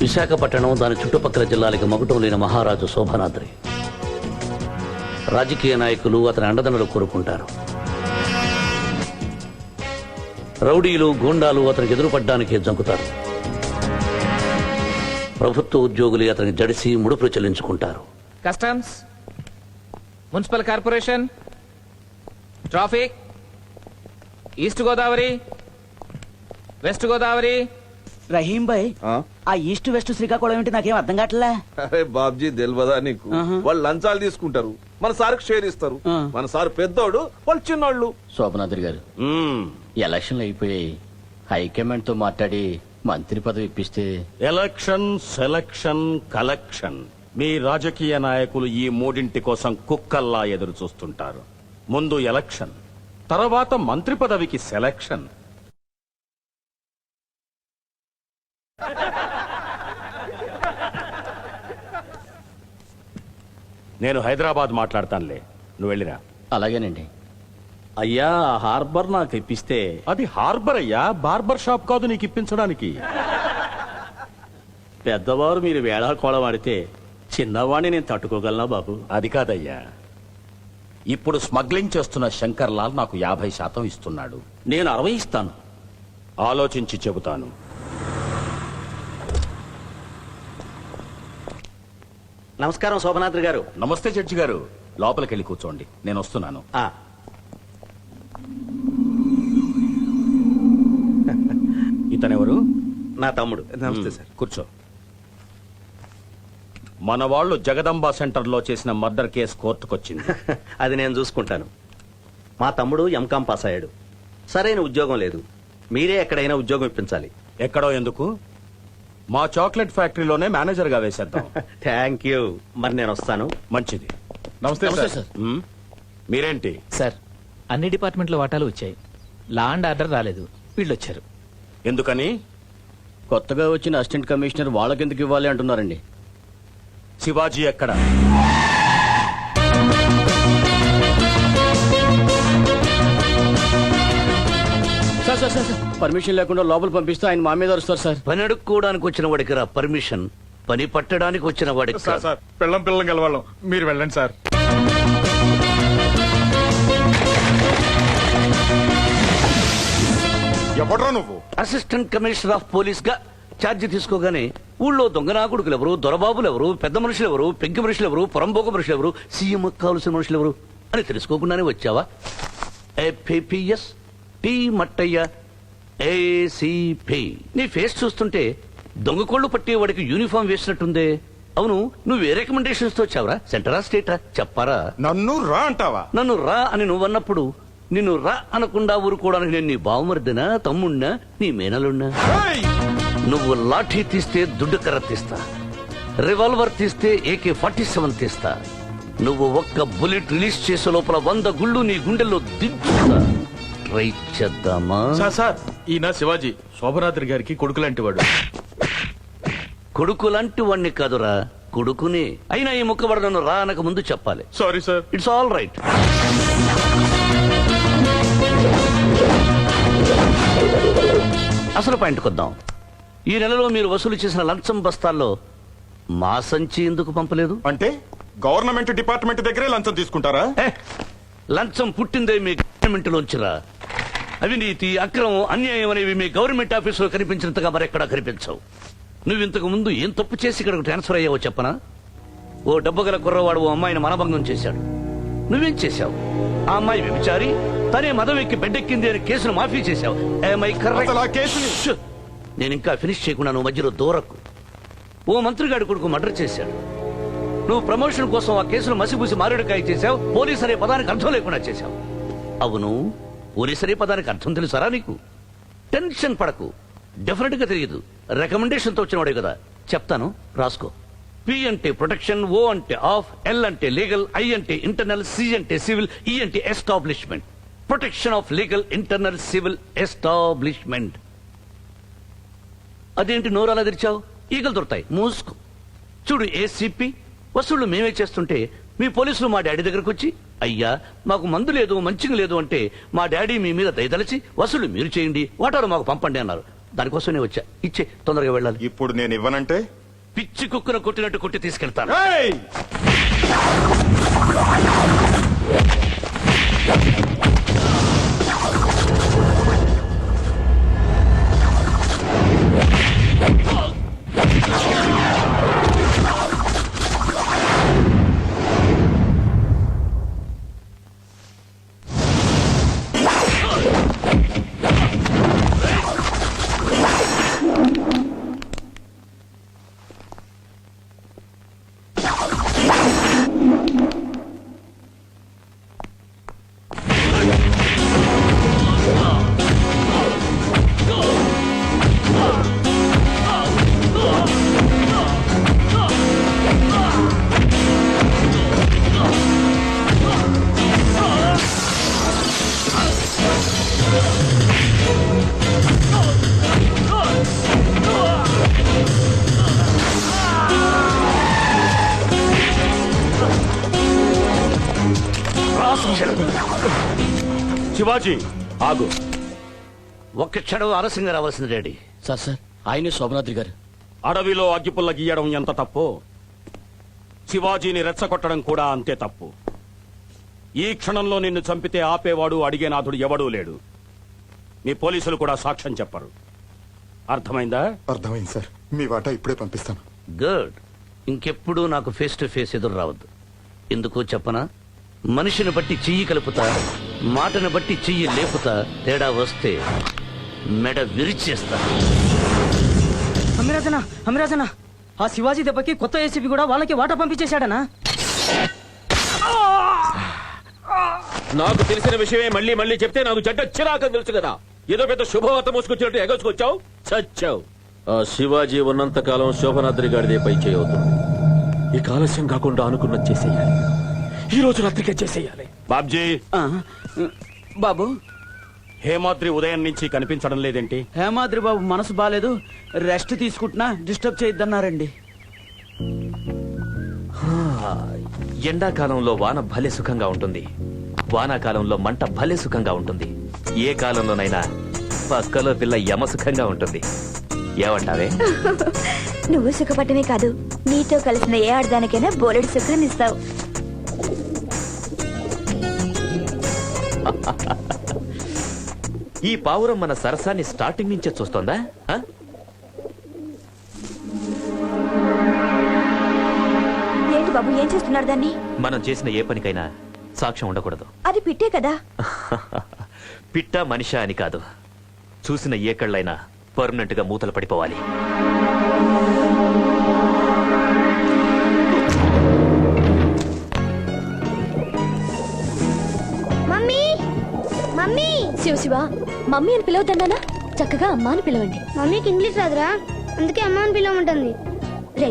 విశాఖపట్నం దాని చుట్టుపక్కల జిల్లాలకు మకుటం లేని మహారాజు శోభనాద్రి. రాజకీయ నాయకులు అతని అండదండలు కోరుకుంటారు. రౌడీలు గూండాలు అతనికి ఎదురుపడ్డానికి జంకుతారు. ప్రభుత్వ ఉద్యోగులు అతనికి జడిసి ముడుపులు చెల్లించుకుంటారు. Customs, municipal corporation, traffic, east Godavari, west Godavari. Rahim Bhai, ఆ ఈస్ట్ వెస్ట్ శ్రీకాకుళం ఏంటి నాకేం అర్థం కావట్లే. అరే బాబ్జీ తెలియదా నీకు? వాళ్ళు లంచాలు తీసుకుంటారు, మన సార్కి షేర్ ఇస్తారు. మన సార్ పెద్దోడు, వాళ్ళు చిన్నోళ్ళు. శోభనాథుడి గారు, ఎలక్షన్లు అయిపోయాయి. హైకమాండ్ తో మాట్లాడి మంత్రి పదవి ఇప్పిస్తే. ఎలక్షన్, సెలక్షన్, కలెక్షన్, మీ రాజకీయ నాయకులు ఈ మూడింటి కోసం కుక్కల్లా ఎదురు చూస్తుంటారు. ముందు ఎలక్షన్, తర్వాత మంత్రి పదవికి సెలక్షన్. నేను హైదరాబాద్ మాట్లాడతానులే, నువ్వు వెళ్ళిరా. అలాగేనండి. అయ్యా, హార్బర్ నాకు ఇప్పిస్తే. అది హార్బర్ అయ్యా, బార్బర్ షాప్ కాదు నీకు ఇప్పించడానికి. పెద్దవారు మీరు వేళా కోళవాడితే చిన్నవాణ్ణి నేను తట్టుకోగలనా బాబు? అది కాదయ్యా, ఇప్పుడు స్మగ్లింగ్ చేస్తున్న శంకర్ లాల్ నాకు 50% ఇస్తున్నాడు. నేను 60 ఇస్తాను. ఆలోచించి చెబుతాను. నమస్కారం శోభనాద్రి గారు. నమస్తే జడ్జి గారు, లోపలికెళ్ళి కూర్చోండి, నేను వస్తున్నాను. ఇతనెవరు? నా తమ్ముడు. నమస్తే సార్. కూర్చో. మన వాళ్ళు జగదంబ సెంటర్లో చేసిన మర్డర్ కేసు కోర్టుకొచ్చింది. అది నేను చూసుకుంటాను. మా తమ్ముడు ఎంకాం పాస్ అయ్యాడు. సరైన ఉద్యోగం లేదు. మీరే ఎక్కడైనా ఉద్యోగం ఇప్పించాలి. ఎక్కడో ఎందుకు, మా చాక్లెట్ ఫ్యాక్టరీలోనే మేనేజర్ గా వేసేద్దాం. Thank you. మరి నేను వస్తాను. మంచిది. నమస్తే సార్. మీరేంటి సార్, అన్ని డిపార్ట్మెంట్ల వాటాలు వచ్చాయి. లా అండ్ ఆర్డర్ రాలేదు, వీళ్ళు వచ్చారు. ఎందుకని? కొత్తగా వచ్చిన అసిస్టెంట్ కమిషనర్ వాళ్ళకెందుకు ఇవ్వాలి అంటున్నారండి. శివాజీ ఎక్కడ? సార్ సార్ సార్, పర్మిషన్ లేకుండా లోపల పంపిస్తే ఆయన మా మీద వస్తారు సార్. పని అడుక్కోవడానికి వచ్చిన వాడికి రా పర్మిషన్, పని పట్టడానికి వచ్చిన వాడికి కాదు. సార్ పిల్లం గెలవాళ్ళం, మీరు వెళ్ళండి సార్. ఎవడ్రా నువ్వు? అసిస్టెంట్ కమిషనర్ ఆఫ్ పోలీస్ గా ఛార్జీ తీసుకోగానే ఊళ్ళో దొంగనాకుడుకులు ఎవరు, దొరబాబులు ఎవరు, పెద్ద మనుషులు ఎవరు, పెంకి మనుషులు ఎవరు, పొరంబోక మనుషులు ఎవరు, సీఎం కావలసిన మనుషులు ఎవరు అని తెలుసుకోకుండానే వచ్చావా? APS T Mattayya ACP. నీ ఫేస్ చూస్తుంటే దొంగ కోళ్లు పట్టేవాడికి యూనిఫామ్ వేసినట్టుందే. అవును, నువ్వు ఏ రికమెండేషన్స్ తో వచ్చావరా? సెంటరా స్టేటా చెప్పారా? నన్ను రా అంటావా? నన్ను రా అని నువ్వన్నప్పుడు నిన్ను రా అనకుండా ఊరుకోవడానికి నేను నీ బావమర్దినా, తమ్ముణ్ణా, నీ మేనలున్నా? నువ్వు లాఠీ తీస్తే దుడ్డు కర్ర తీస్తా, రివాల్వర్ తీస్తే AK-47 తీస్తా. నువ్వు ఒక్క బుల్లెట్ రిలీజ్ చేసే లోపల 100 గుళ్ళు నీ గుండెల్లో దించుతా. ట్రై చేద్దామా? సార్, ఈయన శివాజీ, శోభనాద్రి గారికి కొడుకు లాంటి వాడు. కొడుకు లాంటి వాణ్ణి కాదురా, కొడుకుని. అయినా ఈ ముక్కబడ నన్ను రా అనక ముందు చెప్పాలి. Sorry sir. It's all right. అసలు పాయింట్కి వద్దాం. ఈ నెలలో మీరు వసూలు చేసిన లంచం బస్తాల్లో మా సంచి ఎందుకు పంపలేదు? అంటే గవర్నమెంట్ డిపార్ట్మెంట్ దగ్గరే లంచం తీసుకుంటారా? లంచం పుట్టిందే మీ గవర్నమెంట్ లోంచిరా. అవినీతి, అక్రమం, అన్యాయం అనేవి మీ గవర్నమెంట్ ఆఫీసులో కనిపించినంతగా మరెక్కడా కనిపించవు. నువ్వు ఇంతకు ముందు ఏం తప్పు చేసి ఇక్కడికి ట్రాన్స్ఫర్ అయ్యావో చెప్పనా? ఓ డబ్బుగల కుర్రవాడు ఓ అమ్మాయిని మనభంగం చేశాడు. నువ్వేం చేశావు? ఆ అమ్మాయి వ్యభిచారి, తనే మదం ఎక్కి బెడ్డెక్కింది అని కేసును మాఫీ చేశావు. నేను ఇంకా ఫినిష్ చేయకుండా నువ్వు మధ్యలో దూరకు. ఓ మంత్రిగాడి కొడుకు మర్డర్ చేశాడు. నువ్వు ప్రమోషన్ కోసం ఆ కేసును మసిపూసి మారేడుకాయ చేశావు. పోలీస్ అనే పదానికి అర్థం లేకుండా చేశావు. అవును, పోలీస్ అనే పదానికి అర్థం తెలుసారా నీకు? టెన్షన్ పడకు, డెఫినెట్ గా తెలియదు. రికమెండేషన్ తో వచ్చినవాడే కదా, చెప్తాను, రాసుకో. P అంటే ప్రొటెక్షన్, O అంటే ఆఫ్, L అంటే లీగల్, I అంటే ఇంటర్నల్, C అంటే సివిల్, E అంటే establishment. Protection of legal, internal, civil, establishment. అదేంటి నోరాలా తెరిచావు? ఈగలు దొరుకుతాయి, మూసుకో. చూడు ఏసీపీ, వసూళ్లు మేమే చేస్తుంటే మీ పోలీసులు మా డాడీ దగ్గరకు వచ్చి, అయ్యా మాకు మందు లేదు, మంచిగా లేదు అంటే మా డాడీ మీ మీద దయదలిచి వసూళ్లు మీరు చేయండి, వాటాలు మాకు పంపండి అన్నారు. దానికోసమే వచ్చా. ఇచ్చే, తొందరగా వెళ్ళాలి. ఇప్పుడు నేను ఇవ్వనంటే పిచ్చి కుక్కను కొట్టినట్టు కొట్టి తీసుకెళ్తాను. ఏయ్! శివాజీ ఆగు. ఒక్క క్షణం ఆలస్యంగా రావాల్సింది డాడీ. సార్ సార్ ఆయనే శోభనాద్రి గారు. అడవిలో అగ్గిపుల్ల గీయడం ఎంత తప్పు, శివాజీని రెచ్చగొట్టడం కూడా అంతే తప్పు. ఈ క్షణంలో నిన్ను చంపితే ఆపేవాడు అడిగేనాథుడు ఎవడూ లేడు. మీ పోలీసులు కూడా సాక్ష్యం చెప్పరు. అర్థమైందా? అర్థమైంది సార్. మీ వాటా ఇప్పుడే పంపిస్తాను. గుడ్. ఇంకెప్పుడు నాకు ఫేస్ టు ఫేస్ ఎదురు రావద్దు. ఎందుకో చెప్పనా? మనిషిని బట్టి చెయ్యి కలుపుతా, మాటను బట్టి చెయ్యి లేపుతా. తేడా వస్తే మెడ విరిచేస్తా. అమిరాజనా ఆ శివాజీ దెబ్బకి కొత్త ఏసీపీ కూడా వాళ్ళకి వాటా పంపించేశాడనా? నాకు తెలిసిన విషయమే మళ్ళీ మళ్ళీ చెప్తే నాకు చెడ్డ చిరాకని తెలుసు కదా. ఏదో పెద్ద శుభవార్త మోసుకొచ్చినట్టు ఎగసుకొచ్చావు, చచ్చావు. ఆ శివాజీ ఉన్నంత కాలం శోభనాద్రి గారిదే పై చేయవుతుంది. ఈ ఆలస్యం కాకుండా అనుకున్నది చేసేయాలి. ఈ రోజు రాత్రికే చేసేయాలి. బాబ్జీ, బాబు, హేమాద్రి ఉదయం నుంచి కనిపించడం లేదేంటి? హేమాద్రి బాబు మనసు బాలేదు, రెస్ట్ తీసుకుంటున్నా, డిస్టర్బ్ చేయొద్దన్నారండి. ఎండాకాలంలో వాన భలే సుఖంగా ఉంటుంది, వానాకాలంలో మంట భలే సుఖంగా ఉంటుంది. ఏ కాలంలోనైనా పక్కలో పిల్ల యమ సుఖంగా ఉంటుంది. ఏమంటావే? నువ్వు సుఖపడమే కాదు, నీతో కలిసిన ఏ ఆడదానికైనా బోలెడు సుఖాన్ని ఇస్తావు. ఈ పావురం మన సరసాన్ని స్టార్టింగ్ నుంచే చూస్తోందా? ఆ? ఏంటి బాబు, ఏం చేస్తున్నారు దాన్ని? మనం చేసిన ఏ పనికైనా సాక్ష్యం ఉండకూడదు. అది పిట్టే కదా. పిట్ట మనిషా అని కాదు, చూసిన ఏ కళ్ళైనా పర్మనెంట్ గా మూతలు పడిపోవాలి. శివ మమ్మీ అని పిలవద్దన్నానా? చక్కగా అమ్మ అని పిలవండి. మమ్మీకి ఇంగ్లీష్ రాదురా, అందుకే అమ్మ అని పిలవమంటుంది. రే,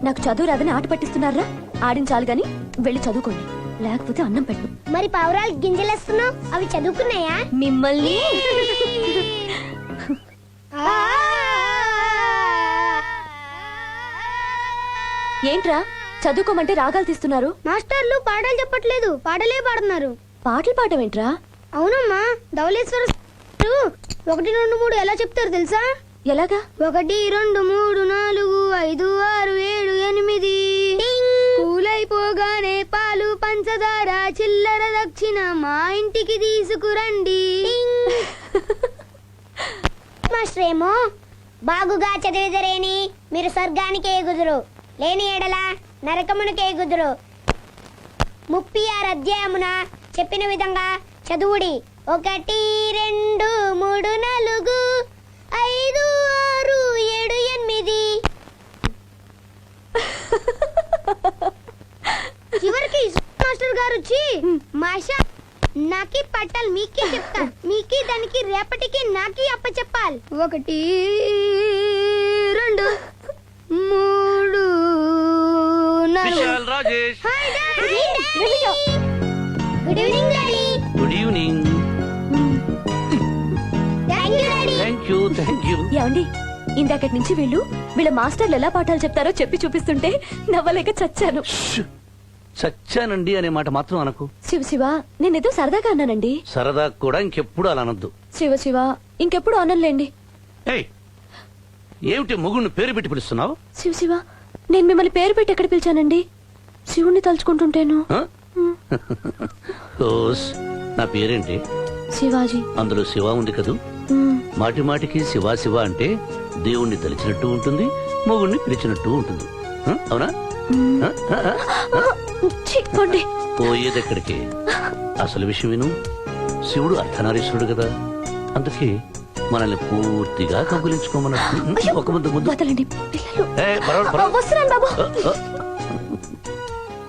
నాకు చదువు రాదని ఆట పట్టిస్తున్నారా? ఆడించాలి గాని వెళ్ళి చదువుకోండి, లేకపోతే అన్నం పెట్టు. మరి పావురాలు గింజలేస్తున్నావు, అవి చదువుకున్నాయా? మిమ్మల్ని ఏంట్రా చదువుకోమంటే రాగాలు తీస్తున్నారు? మాస్టర్లు పాటలు చెప్పట్లేదు, పాటలే పాడుతున్నారు. పాటలు పాడమేంట్రా? అవునమ్మా, ధవళేశ్వర 1 2 3 ఎలా చెప్తారు తెలుసా? ఎలాగా? 1 2 3 4 5 6 7 8 పూలైపోగానే పాలు పంచదార చిల్లర దక్షిణ మా ఇంటికి తీసుకురండి. మాస్టర్ ఏమో బాగుగా చదివిదరేని మీరు స్వర్గానికి ఎగుదురు, లేని ఎడల నరకమునకు ఎగుదురు. 36 అధ్యాయమున చెప్పిన విధంగా చదువుడి. 1 2 3 4 5 6 7 8. చివరికి మాస్టర్ గారు వచ్చి మాషా నాకి పట్టాలి, మీకే చెప్తా, మీకి దానికి రేపటికి నాకి అప్ప చెప్పాలి. 1 2 3 Vishal Rajesh. Good evening daddy. Good evening. Thank you daddy. Thank you. ఏమండి, ఇందాకటి నుంచి వీళ్ళ మాస్టర్లు ఎలా పాఠాలు చెప్తారో చెప్పి చూపిస్తుంటే నవ్వలేక చచ్చాను. చచ్చానండి అనే మాట మాత్రం అనకు. శివ నేనేదో సరదాగా అన్నానండి. సరదా కూడా ఇంకెప్పుడు అలా అనొద్దు. శివ ఇంకెప్పుడు అనలేండి. ఏయ్, ఏమిటి మొగుడిని పేరు పెట్టి పిలుస్తున్నావు? శివ శివ, నేను మిమ్మల్ని పేరు పెట్టి ఎక్కడ పిలిచానండి? శివుణ్ణి తలుచుకుంటుంటేను. ఆ? ఓస్, నా పేరేంటి? శివాజీ. అందులో శివ ఉంది కదూ. మాటి మాటికి శివ శివ అంటే దేవుణ్ణి తలిచినట్టు ఉంటుంది, మొగుణ్ణి పిలిచినట్టు ఉంటుంది. ఆ? అవునా? పోయేదెక్కడికి? అసలు విషయం విను. శివుడు అర్ధనారీశ్వరుడు కదా, అందుకే మనల్ని పూర్తిగా కబులించుకోమన్నట్టు. ఒక ముద్దు ముద్దు. వదలండి పిల్లలు. ఏ, పర్వాలేదు, పర్వాలేదు. వస్తున్నాను బాబు.